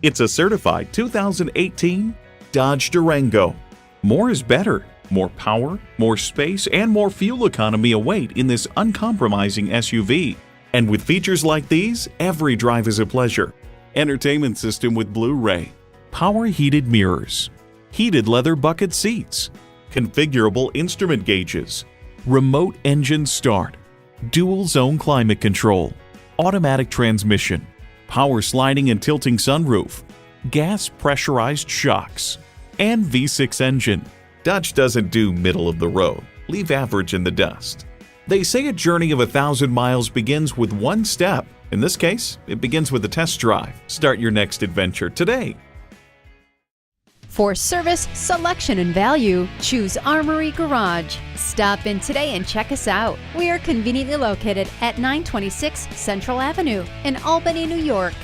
It's a certified 2018 Dodge Durango. More is better. More power, more space, and more fuel economy await in this uncompromising SUV. And with features like these, every drive is a pleasure. Entertainment system with Blu-ray, power heated mirrors, heated leather bucket seats, configurable instrument gauges, remote engine start, dual zone climate control, automatic transmission, power sliding and tilting sunroof, gas pressurized shocks, and V6 engine. Dodge doesn't do middle of the road, leave average in the dust. They say a journey of 1,000 miles begins with one step. In this case, it begins with a test drive. Start your next adventure today. For service, selection, and value, choose Armory Garage. Stop in today and check us out. We are conveniently located at 926 Central Avenue in Albany, New York.